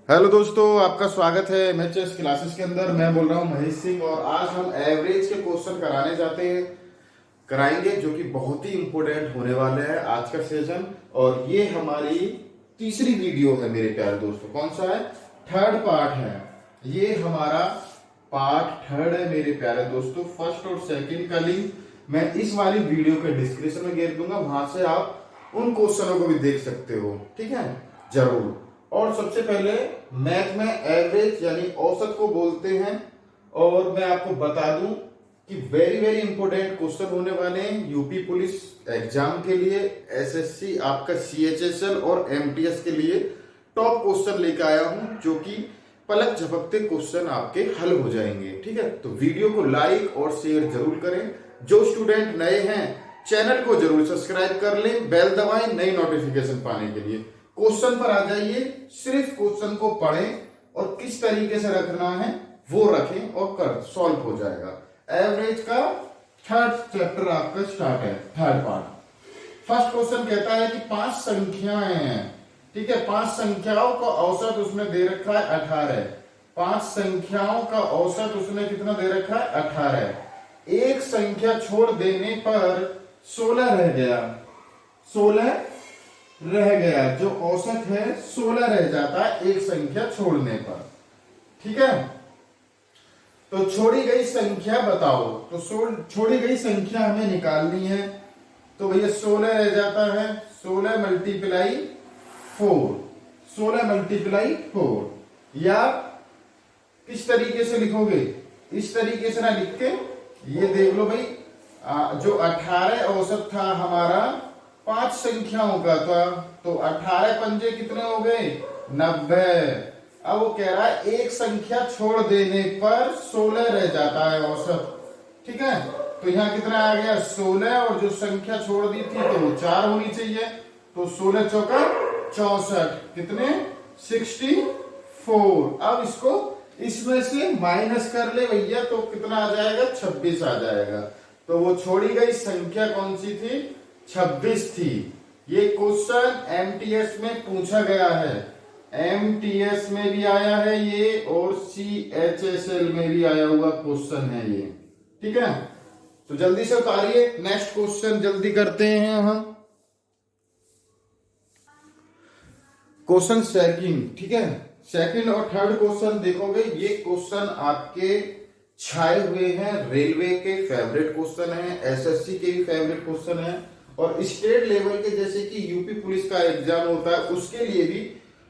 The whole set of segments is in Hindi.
हेलो दोस्तों, आपका स्वागत है एमएचएस क्लासेस के अंदर। मैं बोल रहा हूँ महेश सिंह और आज हम एवरेज के क्वेश्चन कराएंगे जो कि बहुत ही इंपॉर्टेंट होने वाले हैं आज का सेशन। और ये हमारी तीसरी वीडियो है मेरे प्यारे दोस्तों। कौन सा है? थर्ड पार्ट है। ये हमारा पार्ट थर्ड है मेरे प्यारे दोस्तों। फर्स्ट और सेकंड का लिंक मैं इस वाली वीडियो के डिस्क्रिप्शन में गिर दूंगा, वहां से आप उन क्वेश्चनों को भी देख सकते हो। ठीक है, जरूर। और सबसे पहले मैथ में एवरेज यानी औसत को बोलते हैं। और मैं आपको बता दूं कि वेरी वेरी इंपॉर्टेंट क्वेश्चन होने वाले हैं यूपी पुलिस एग्जाम के लिए, एसएससी आपका सीएचएसएल और एमटीएस के लिए टॉप क्वेश्चन लेकर आया हूं, जो कि पलक झपकते क्वेश्चन आपके हल हो जाएंगे। ठीक है, तो वीडियो को लाइक और शेयर जरूर करें। जो स्टूडेंट नए हैं चैनल को जरूर सब्सक्राइब कर लें, बेल दबाएं नई नोटिफिकेशन पाने के लिए। क्वेश्चन पर आ जाइए, सिर्फ क्वेश्चन को पढ़ें और किस तरीके से रखना है वो रखें और कर सॉल्व हो जाएगा। एवरेज का थर्ड चैप्टर आपका स्टार्ट है, थर्ड पार्ट। फर्स्ट क्वेश्चन कहता है कि 5 संख्याएं हैं। ठीक है, 5 संख्याओं का औसत उसने दे रखा है 18। 5 संख्याओं का औसत उसने कितना दे रखा है? 18। एक संख्या छोड़ देने पर 16 रह गया। 16 रह गया, जो औसत है 16 रह जाता है एक संख्या छोड़ने पर। ठीक है, तो छोड़ी गई संख्या बताओ। तो छोड़ी गई संख्या हमें निकालनी है। तो भैया 16 रह जाता है, 16 मल्टीप्लाई 4। 16 मल्टीप्लाई 4। या किस तरीके से लिखोगे? इस तरीके से ना लिख के ये देख लो भाई, जो 18 औसत था हमारा 5 संख्याओं का था, तो 18 पंजे कितने हो गए? 90। अब वो कह रहा है एक संख्या छोड़ देने पर 16 रह जाता है औसत। ठीक है, तो यहाँ कितना आ गया? 16। और जो संख्या छोड़ दी थी तो वो 4 होनी चाहिए। तो 16 चौका 64, कितने? 64। अब इसको इसमें से माइनस कर ले भैया, तो कितना आ जाएगा? 26 आ जाएगा। तो वो छोड़ी गई संख्या कौन सी थी? 26 थी। ये क्वेश्चन एमटीएस में पूछा गया है, एमटीएस में भी आया है ये और सीएचएसएल में भी आया हुआ क्वेश्चन है ये। ठीक है, तो जल्दी से उतारिए, नेक्स्ट क्वेश्चन जल्दी करते हैं हम। Question second. ठीक है, सेकंड और थर्ड क्वेश्चन देखोगे, ये क्वेश्चन आपके छाए हुए हैं, रेलवे के फेवरेट क्वेश्चन है, एसएससी के भी फेवरेट क्वेश्चन है, और स्टेट लेवल के जैसे कि यूपी पुलिस का एग्जाम होता है उसके लिए भी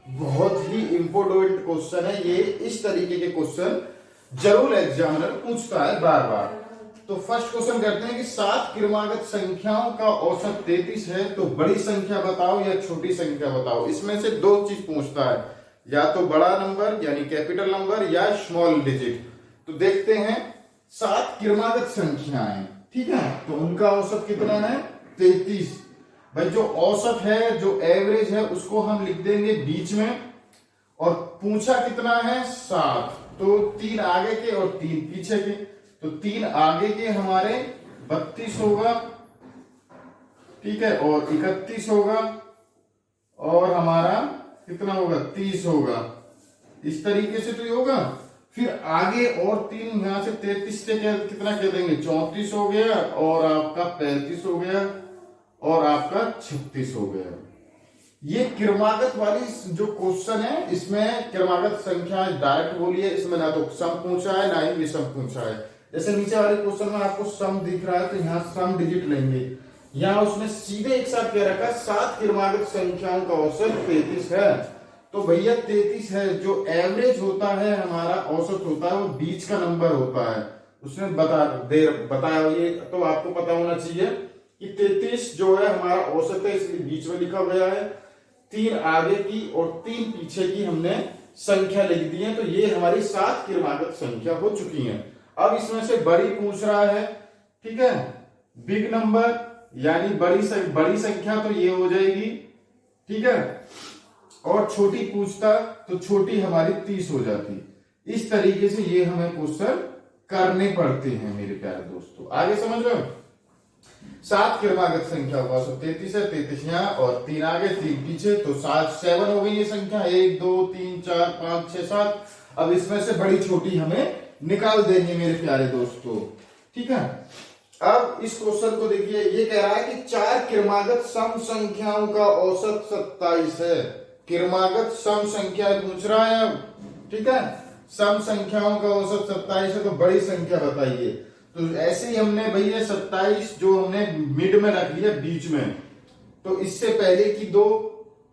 बहुत ही इंपॉर्टेंट क्वेश्चन है ये। इस तरीके के क्वेश्चन जरूर एग्जामिनर पूछता है बार बार। तो फर्स्ट क्वेश्चन कहते हैं कि 7 क्रमागत संख्याओं का औसत 33 है, तो बड़ी संख्या बताओ या छोटी संख्या बताओ। इसमें से 2 चीज पूछता है, या तो बड़ा नंबर यानी कैपिटल नंबर या स्मॉल डिजिट। तो देखते हैं 7 क्रमागत संख्याएं। ठीक है, तो उनका औसत कितना है? 33। भाई जो औसत है, जो एवरेज है, उसको हम लिख देंगे बीच में। और पूछा कितना है? 7। तो 3 आगे के और 3 पीछे के। तो 3 आगे के हमारे 32 होगा, ठीक है, और 31 होगा, और हमारा कितना होगा? 30 होगा। इस तरीके से तो ये होगा। फिर आगे और 3 यहां से 33 से कितना कह देंगे? 34 हो गया, और आपका 35 हो गया, और आपका 36 हो गया। ये क्रमागत वाली जो क्वेश्चन है, इसमें क्रमागत संख्या डायरेक्ट बोली है, इसमें ना तो सम पूछा है ना ही विषम पूछा है। जैसे नीचे वाले क्वेश्चन में आपको सम दिख रहा है, तो यहाँ सम डिजिट लेंगे। यहाँ उसने सीधे एक साथ कह रखा 7 क्रमागत संख्याओं का औसत 33 है। तो भैया 33 है, जो एवरेज होता है हमारा औसत होता है वो बीच का नंबर होता है। उसने बताया, ये तो आपको पता होना चाहिए कि 33 जो है हमारा औसत है, इसलिए बीच में लिखा गया है। 3 आगे की और 3 पीछे की हमने संख्या लिख दी है, तो ये हमारी 7 क्रमागत संख्या हो चुकी है। अब इसमें से बड़ी पूछ रहा है, ठीक है, बिग नंबर यानी बड़ी संख्या, तो ये हो जाएगी। ठीक है, और छोटी पूछता तो छोटी हमारी 30 हो जाती। इस तरीके से ये हमें क्वेश्चन करने पड़ते हैं मेरे प्यारे दोस्तों। आगे समझ रहे हो? 7 क्रमागत संख्या का औसत 33 है, 33 यहाँ और 3 आगे 3 पीछे, तो 7 हो गई ये संख्या, 1 2 3 4 5 6 7। अब इसमें से बड़ी छोटी हमें निकाल देनी मेरे प्यारे दोस्तों, ठीक है। अब इस क्वेश्चन को देखिए, ये कह रहा है कि 4 क्रमागत सम संख्याओं का औसत 27 है। क्रमागत सम संख्या पूछ रहा है अब, ठीक है। सम संख्याओं का औसत 27 है, तो बड़ी संख्या बताइए। तो ऐसे ही हमने भैया 27 जो हमने मिड में रख लिया, बीच में, तो इससे पहले की दो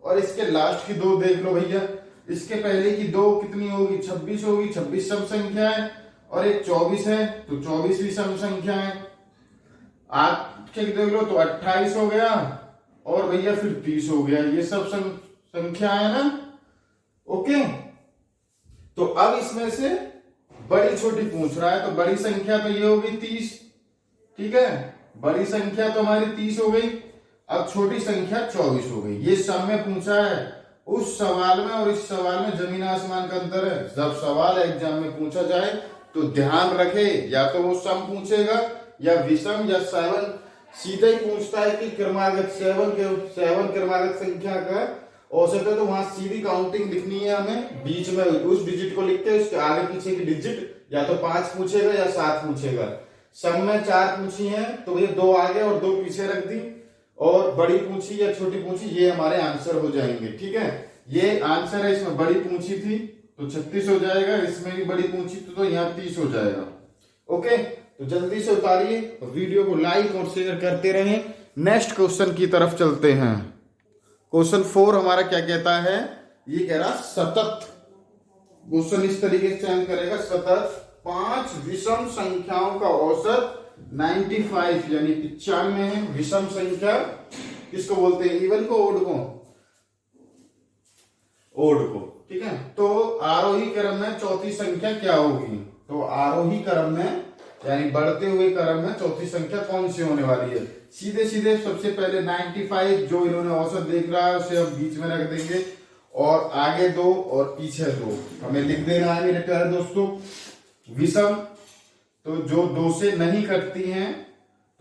और इसके लास्ट की दो देख लो भैया। इसके पहले की दो कितनी होगी, 26 होगी, 26 सम संख्या है, और एक 24 है, तो 24 भी सम संख्या है। आठ देख लो तो 28 हो गया, और भैया फिर 30 हो गया, ये सब संख्या है ना। ओके, तो अब इसमें से बड़ी छोटी पूछ रहा है, तो बड़ी संख्या तो ये होगी 30, ठीक है। बड़ी संख्या तो हमारी 30 हो गई, अब छोटी संख्या 24 हो गई। ये सब में पूछा है, उस सवाल में और इस सवाल में जमीन आसमान का अंतर है। जब सवाल एग्जाम में पूछा जाए तो ध्यान रखे, या तो वो सम पूछेगा या विषम या सेवन, सीधे ही पूछता है कि क्रमागत 7 क्रमागत संख्या का औसत है, तो वहां सीधी काउंटिंग लिखनी है हमें, बीच में उस डिजिट को लिखते हैं, उसके आगे पीछे की डिजिट या तो 5 पूछेगा या 7 पूछेगा। सम में 4 पूछी है, तो ये 2 आगे और 2 पीछे रख दी, और बड़ी पूछी या छोटी पूछी, ये हमारे आंसर हो जाएंगे, ठीक है। ये आंसर है, इसमें बड़ी पूछी थी तो 36 हो जाएगा, इसमें भी बड़ी पूछी थी तो यहाँ 30 हो जाएगा। ओके, तो जल्दी से उतारिए, वीडियो को लाइक और शेयर करते रहें। नेक्स्ट क्वेश्चन की तरफ चलते हैं। क्वेश्चन 4 हमारा क्या कहता है, ये कह रहा सतत, क्वेश्चन इस तरीके से चयन करेगा, सतत 5 विषम संख्याओं का औसत 95 यानी 95 है। विषम संख्या किसको बोलते हैं, इवन को, ओड को, ओड को, ठीक है। तो आरोही क्रम में चौथी संख्या क्या होगी, तो आरोही क्रम में यानी बढ़ते हुए क्रम में चौथी संख्या कौन सी होने वाली है। सीधे सीधे सबसे पहले 95 जो इन्होंने औसत देख रहा है उसे हम बीच में रख देंगे, और आगे 2 और पीछे 2 हमें लिख देना है मेरे प्यारे दोस्तों। विषम तो जो 2 से नहीं कटती हैं,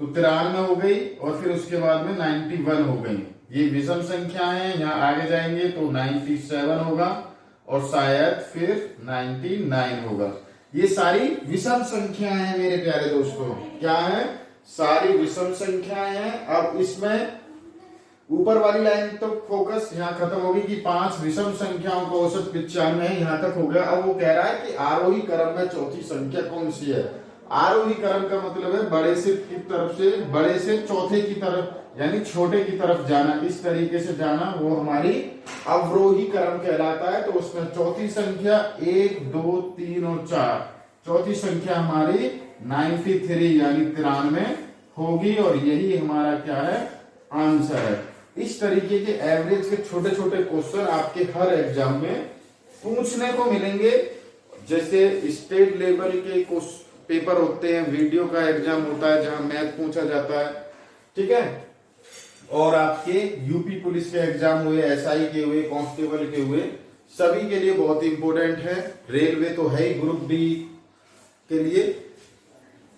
तो 93 हो गई, और फिर उसके बाद में 91 हो गई। ये विषम संख्या है, यहाँ आगे जाएंगे तो 97 होगा, और शायद फिर 99 होगा। ये सारी विषम संख्याएं हैं मेरे प्यारे दोस्तों, क्या है, सारी विषम संख्याएं हैं। अब इसमें ऊपर वाली लाइन तो फोकस यहाँ खत्म होगी कि 5 विषम संख्याओं का औसत 95 है, यहाँ तक हो गया। अब वो कह रहा है कि आरोही क्रम में चौथी संख्या कौन सी है। आरोही क्रम का मतलब है बड़े से की तरफ से, बड़े से चौथे की तरफ यानी छोटे की तरफ जाना, इस तरीके से जाना, वो हमारी अवरोही क्रम कहलाता है। तो उसमें चौथी संख्या 1 2 3 और 4, चौथी संख्या हमारी 93 यानी 93 होगी, और यही हमारा क्या है, आंसर है। इस तरीके के एवरेज के छोटे छोटे क्वेश्चन आपके हर एग्जाम में पूछने को मिलेंगे। जैसे स्टेट लेवल के पेपर होते हैं, वीडियो का एग्जाम होता है जहां मैथ पूछा जाता है, ठीक है, और आपके यूपी पुलिस के एग्जाम हुए, एसआई के हुए, कांस्टेबल के हुए, सभी के लिए बहुत इंपॉर्टेंट है। रेलवे तो है ही ग्रुप बी के लिए।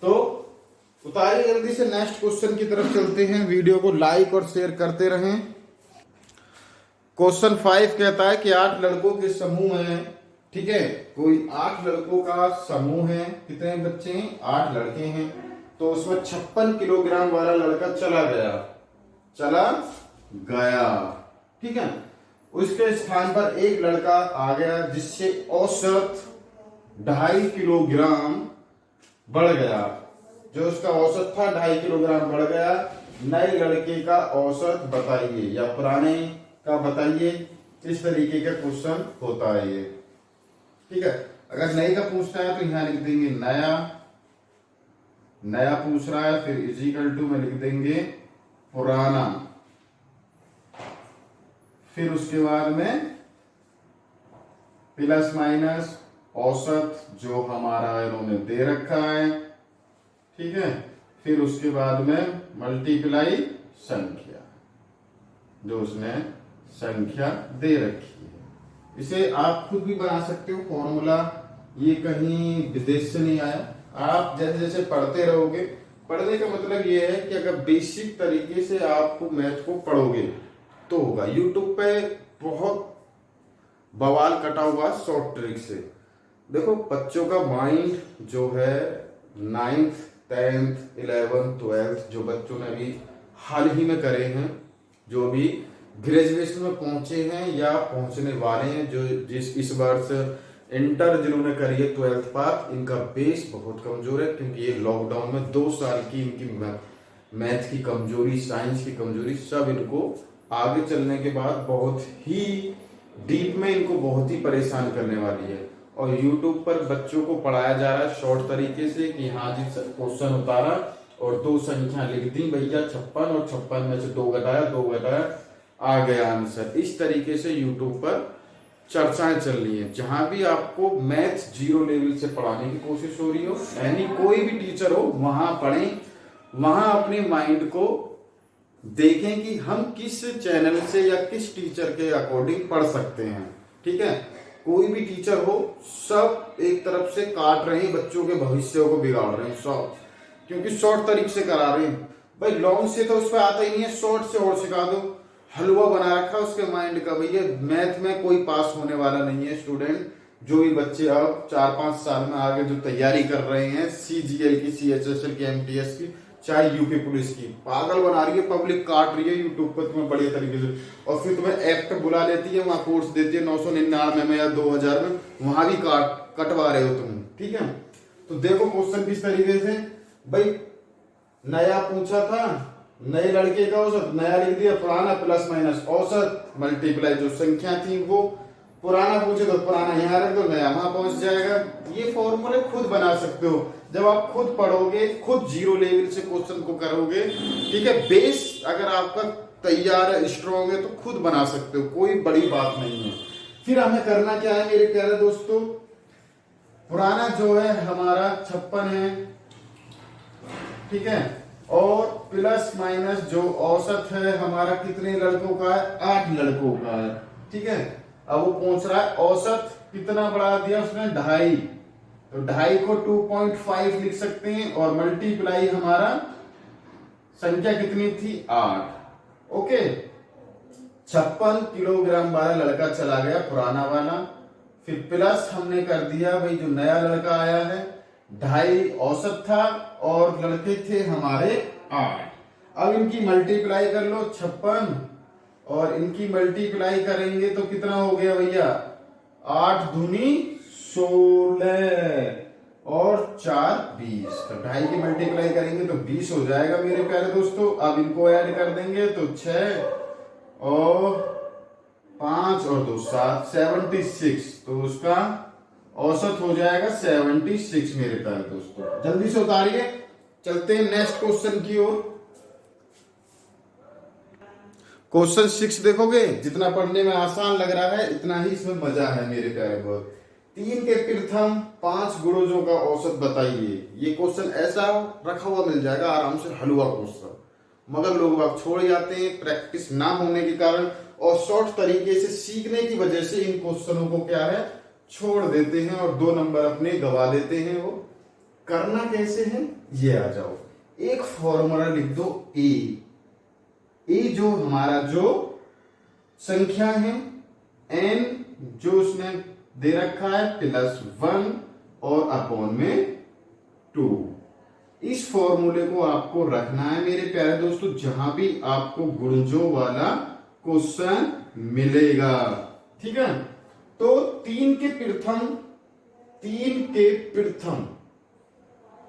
तो उतारिए जल्दी से, नेक्स्ट क्वेश्चन की तरफ चलते हैं। वीडियो को लाइक और शेयर करते रहें। क्वेश्चन 5 कहता है कि 8 लड़कों के समूह हैं, ठीक है, कोई 8 लड़कों का समूह है। कितने बच्चे हैं, 8 लड़के हैं। तो उसमें 56 किलोग्राम वाला लड़का चला गया, ठीक है। उसके स्थान पर एक लड़का आ गया जिससे औसत 2.5 किलोग्राम बढ़ गया। जो उसका औसत था 2.5 किलोग्राम बढ़ गया। नए लड़के का औसत बताइए या पुराने का बताइए। इस तरीके का क्वेश्चन होता है ये, ठीक है। अगर नए का पूछता है तो यहां लिख देंगे नया पूछ रहा है, फिर इजिकल टू में लिख देंगे पुराना, फिर उसके बाद में प्लस माइनस औसत जो हमारा इन्होंने दे रखा है, ठीक है, फिर उसके बाद में मल्टीप्लाई संख्या जो उसने संख्या दे रखी है। इसे आप खुद भी बना सकते हो फॉर्मूला, ये कहीं विदेश से नहीं आया। आप जैसे जैसे पढ़ते रहोगे पढ़ने का मतलब ये है कि अगर बेसिक तरीके से आप मैथ को पढ़ोगे तो होगा। यूट्यूब पे बहुत बवाल कटा हुआ शॉर्ट ट्रिक से। देखो बच्चों का माइंड जो है 9th 10th 11th 12th जो बच्चों ने अभी हाल ही में करे हैं, जो अभी ग्रेजुएशन में पहुंचे हैं या पहुंचने वाले हैं, जो जिस इस वर्ष इंटर जिन्होंने करी है 12th पास, इनका बेस बहुत कमजोर है क्योंकि ये लॉकडाउन में 2 साल की इनकी मैथ की कमजोरी, साइंस की कमजोरी सब इनको आगे चलने के बाद बहुत ही डीप में इनको बहुत ही परेशान करने वाली है। और यूट्यूब पर बच्चों को पढ़ाया जा रहा है शॉर्ट तरीके से कि हाँ जी क्वेश्चन उतारा और 2 संख्या लिख दी भैया 56 और 56 में से 2 घटाया आ गया आंसर। इस तरीके से यूट्यूब पर चर्चाएं चल रही है। जहां भी आपको मैथ 0 लेवल से पढ़ाने की कोशिश हो रही हो, यानी कोई भी टीचर हो, वहां पढ़ें, वहां अपने माइंड को देखें कि हम किस चैनल से या किस टीचर के अकॉर्डिंग पढ़ सकते हैं। ठीक है, कोई भी टीचर हो, सब एक तरफ से काट रहे हैं, बच्चों के भविष्य को बिगाड़ रहे हैं सब, क्योंकि शॉर्ट तरीके से करा रहे हैं। भाई लॉन्ग से तो उस पर आता ही नहीं है, शॉर्ट से और सिखा दो। हलवा बना रखा है उसके माइंड का, भैया मैथ में कोई पास होने वाला नहीं है स्टूडेंट। जो भी बच्चे अब 4-5 साल में आगे जो तैयारी कर रहे हैं CGL की, CHSL की, MTS की, चाहे यूपी पुलिस की, पागल बना रही है, पब्लिक काट रही है यूट्यूब पर तुम्हें बढ़िया तरीके से, और फिर तुम्हें एक्ट बुला लेती है, वहां कोर्स देती है 999 में या 2000 में, वहां भी कटवा रहे हो तुम। ठीक है, तो देखो क्वेश्चन किस तरीके से, भाई नया पूछा था, नए लड़के का औसत नया लिख दिया, पुराना प्लस माइनस औसत मल्टीप्लाई, जो संख्या थी वो पुराना पूछे तो पुराना यहाँ रख दो, नया वहां पहुंच जाएगा। ये फॉर्मूले खुद बना सकते हो जब आप खुद पढ़ोगे, खुद 0 लेवल से क्वेश्चन को करोगे। ठीक है, बेस अगर आपका तैयार है, स्ट्रॉन्ग है, तो खुद बना सकते हो, कोई बड़ी बात नहीं है। फिर हमें करना क्या है मेरे प्यारे दोस्तों, पुराना जो है हमारा 56 है, ठीक है, और प्लस माइनस जो औसत है हमारा कितने लड़कों का है, 8 लड़कों का है। ठीक है, अब वो पूछ रहा है औसत कितना बढ़ा दिया उसने, 2.5, तो 2.5 को 2.5 लिख सकते हैं, और मल्टीप्लाई हमारा संख्या कितनी थी, 8। ओके, 56 किलोग्राम वाला लड़का चला गया पुराना वाला, फिर प्लस हमने कर दिया भाई जो नया लड़का आया है, 2.5 औसत था और लड़के थे हमारे 8। अब इनकी मल्टीप्लाई कर लो 56 और इनकी मल्टीप्लाई करेंगे तो कितना हो गया भैया, 8 दूनी 16 और 4 20, तो 2.5 की मल्टीप्लाई करेंगे तो 20 हो जाएगा मेरे प्यारे दोस्तों। अब इनको ऐड कर देंगे तो 6 और 5 और 2 7, 76, तो उसका औसत हो जाएगा 76 मेरे प्यारे दोस्तों। जल्दी से उतारिए, चलते हैं नेक्स्ट क्वेश्चन की ओर। क्वेश्चन 6 देखोगे, जितना पढ़ने में आसान लग रहा है इतना ही इसमें मजा है मेरे प्यारे दोस्त। 3 के प्रथम 5 गुणजों का औसत बताइए। ये क्वेश्चन ऐसा रखा हुआ मिल जाएगा आराम से, हलवा क्वेश्चन, मगर लोग आप छोड़ जाते हैं प्रैक्टिस ना होने के कारण, और शॉर्ट तरीके से सीखने की वजह से इन क्वेश्चनों को क्या है छोड़ देते हैं और 2 नंबर अपने गवा देते हैं। वो करना कैसे है, ये आ जाओ, एक फॉर्मूला लिख दो, ए जो हमारा जो संख्या है, n जो उसने दे रखा है +1 और अपॉन में 2। इस फॉर्मूले को आपको रखना है मेरे प्यारे दोस्तों जहां भी आपको गुणजों वाला क्वेश्चन मिलेगा। ठीक है, तो 3 के प्रथम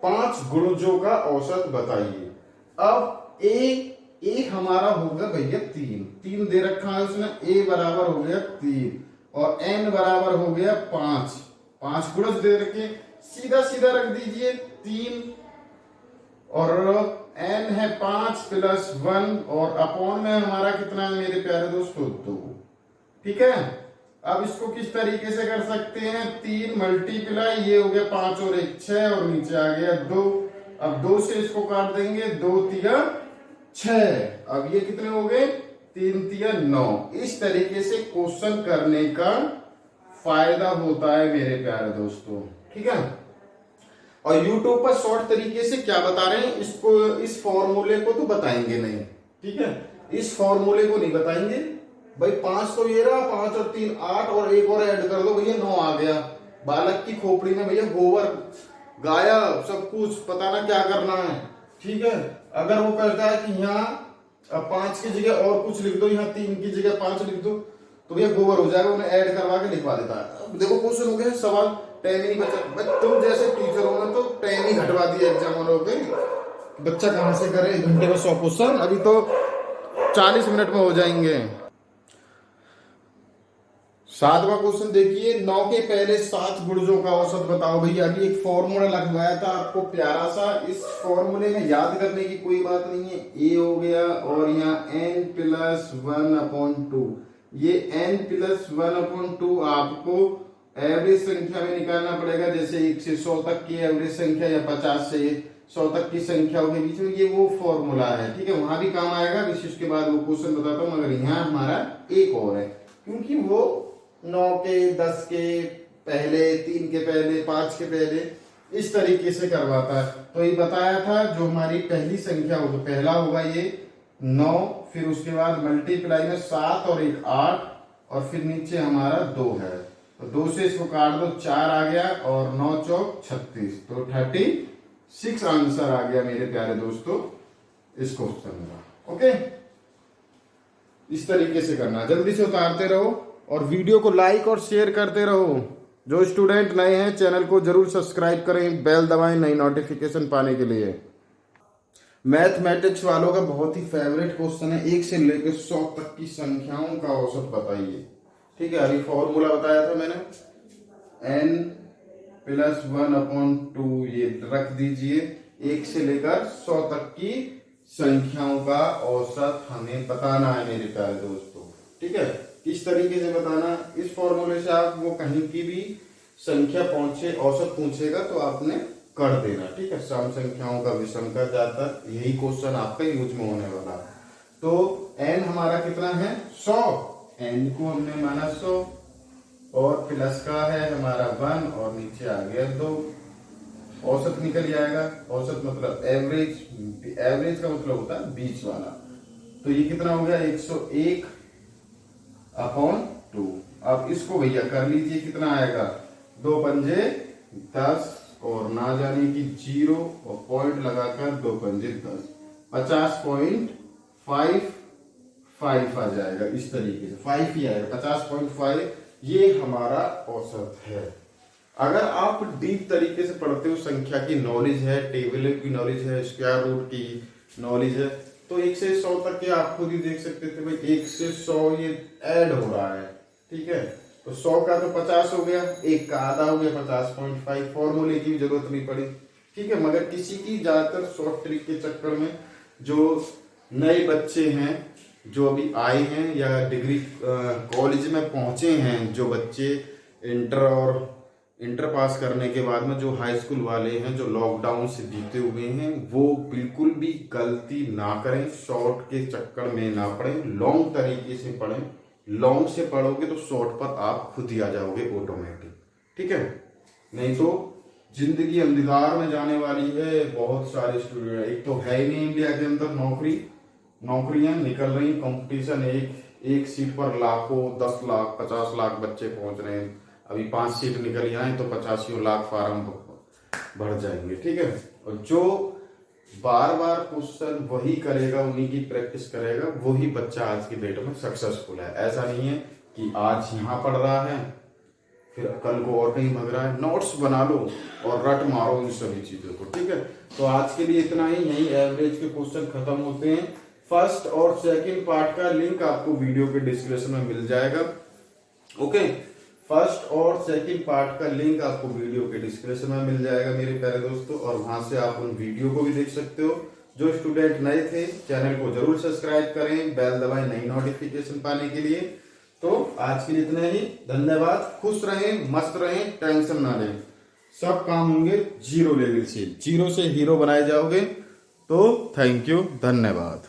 5 गुणजों का औसत बताइए। अब ए हमारा होगा भैया 3 दे रखा है उसने, a बराबर हो गया 3 और n बराबर हो गया 5 गुणज दे रखे, सीधा सीधा रख दीजिए 3 और n है 5 +1 और अपॉन में हमारा कितना है मेरे प्यारे दोस्तों 2। ठीक है, अब इसको किस तरीके से कर सकते हैं, 3 मल्टीप्लाई, ये हो गया 5 और 1 6 और नीचे आ गया 2। अब 2 से इसको काट देंगे, 2 तिया 6, अब ये कितने हो गए 3 तिया 9। इस तरीके से क्वेश्चन करने का फायदा होता है मेरे प्यारे दोस्तों। ठीक है, और यूट्यूब पर शॉर्ट तरीके से क्या बता रहे हैं इसको, इस फॉर्मूले को तो बताएंगे नहीं, ठीक है, इस फॉर्मूले को नहीं बताएंगे भाई। 5 तो ये रहा, 5 और 3 8 और एक और ऐड कर दो भैया 9 आ गया। बालक की खोपड़ी में भैया गोबर गाया सब कुछ, पता ना क्या करना है, ठीक है। अगर वो कहता है कि यहाँ 5 की जगह और कुछ लिख दो, यहाँ 3 की जगह 5 लिख दो, तो भैया गोबर हो जाएगा, उन्हें ऐड करवा के लिखवा देता है। देखो क्वेश्चन हो गया सवाल, टाइम ही नहीं बचा। तुम जैसे टीचर हो ना तो टाइम ही घटवा दिया एग्जाम वालों के, बच्चा कहाँ से करे 1 घंटे में 100 क्वेश्चन, अभी तो 40 मिनट में हो जाएंगे। 7वां क्वेश्चन देखिए, 9 के पहले 7 गुर्जों का औसत बताओ भैया। अभी एक फॉर्मूला लगवाया था आपको प्यारा सा, इस फॉर्मूले में याद करने की कोई बात नहीं है। ए हो गया और यहाँ n+1/2, ये n+1/2 आपको एवरेज संख्या में निकालना पड़ेगा। जैसे 1 से 100 तक की एवरेज संख्या या 50 से 100 तक की संख्याओं के बीच में, ये वो फॉर्मूला है, ठीक है। वहां भी काम आएगा, विशेष के बाद वो क्वेश्चन बताता हूँ, मगर यहाँ हमारा एक और है, क्योंकि वो 9 के 10 के पहले, 3 के पहले, 5 के पहले इस तरीके से करवाता है। तो ये बताया था जो हमारी पहली संख्या होगी, पहला होगा ये 9, फिर उसके बाद मल्टीप्लाई में 7 और 1 8, और फिर नीचे हमारा 2 है, तो 2 से इसको काट दो 4 आ गया, और 9 चौक 36, तो 36 आंसर आ गया मेरे प्यारे दोस्तों इस क्वेश्चन का। ओके, इस तरीके से करना, जल्दी से उतारते रहो और वीडियो को लाइक और शेयर करते रहो। जो स्टूडेंट नए हैं चैनल को जरूर सब्सक्राइब करें, बेल दबाएं नई नोटिफिकेशन पाने के लिए। मैथमेटिक्स वालों का बहुत ही फेवरेट क्वेश्चन है, 1 से लेकर 100 तक की संख्याओं का औसत बताइए, ठीक है। अभी फॉर्मूला बताया था मैंने, n+1/2, ये रख दीजिए। 1 से लेकर 100 तक की संख्याओं का औसत हमें बताना है मेरे प्यारे दोस्तों, ठीक है। किस तरीके से बताना, इस फॉर्मूले से आप वो कहीं की भी संख्या पहुंचे, औसत पूछेगा तो आपने कर देना, ठीक है। सम संख्याओं का विषम का ज्यादातर यही क्वेश्चन आपका यूज में होने वाला। तो n हमारा कितना है 100, n को हमने माना 100, और प्लस का है हमारा 1 और नीचे आ गया 2, औसत निकल जाएगा। औसत मतलब एवरेज, एवरेज का मतलब होता है बीच वाला। तो ये कितना हो गया 101/2। अब इसको भैया कर लीजिए, कितना आएगा 2 पंजे 10, और ना जाने की 0 और पॉइंट लगाकर 2 पंजे 10, 50.55 आ जाएगा। इस तरीके से 5 ही आएगा, 50.5 ये हमारा औसत है। अगर आप डीप तरीके से पढ़ते हो, संख्या की नॉलेज है, टेबल की नॉलेज है, स्क्वायर रूट की नॉलेज है, तो 1 से 100 तक के आप खुद ही देख सकते थे भाई 1 से 100 ये ऐड हो रहा है, ठीक है। तो 100 का तो 50 हो गया, 1 का आधा हो गया 50.5, फॉर्मूले की जरूरत नहीं पड़ी, ठीक है। मगर किसी की ज्यादातर शॉर्ट ट्रिक के चक्कर में जो नए बच्चे हैं, जो अभी आए हैं या डिग्री कॉलेज में पहुंचे हैं, जो बच्चे इंटर पास करने के बाद में जो हाई स्कूल वाले हैं, जो लॉकडाउन से बीते हुए हैं, वो बिल्कुल भी गलती ना करें, शॉर्ट के चक्कर में ना पड़ें, लॉन्ग तरीके से पढ़ें। लॉन्ग से पढ़ोगे तो शॉर्ट पर आप खुद ही आ जाओगे ऑटोमेटिक, ठीक है। नहीं तो जिंदगी अंधकार में जाने वाली है। बहुत सारे स्टूडेंट, एक तो है ही नहीं इंडिया के अंदर नौकरियां निकल रही, कंपटीशन, एक सीट पर लाखों, 10 लाख 50 लाख बच्चे पहुंच रहे हैं। अभी 5 सीट निकल आए तो 85 लाख फार्म भर जाएंगे, ठीक है। और जो बार बार क्वेश्चन वही करेगा, उन्हीं की प्रैक्टिस करेगा, वही बच्चा आज की डेट में सक्सेसफुल है। ऐसा नहीं है कि आज यहाँ पढ़ रहा है फिर कल को और कहीं भग रहा है। नोट्स बना लो और रट मारो इन सभी चीजों को, ठीक है। तो आज के लिए इतना ही, यही एवरेज के क्वेश्चन खत्म होते हैं। फर्स्ट और सेकंड पार्ट का लिंक आपको वीडियो के डिस्क्रिप्शन में मिल जाएगा, ओके। फर्स्ट और सेकंड पार्ट का लिंक आपको वीडियो के डिस्क्रिप्शन में मिल जाएगा मेरे प्यारे दोस्तों, और वहां से आप उन वीडियो को भी देख सकते हो। जो स्टूडेंट नए थे चैनल को जरूर सब्सक्राइब करें, बेल दबाएं नई नोटिफिकेशन पाने के लिए। तो आज के लिए इतना ही, धन्यवाद। खुश रहें, मस्त रहें, टेंशन ना लें, सब काम होंगे 0 लेवल से, 0 से हीरो बनाए जाओगे। तो थैंक यू, धन्यवाद।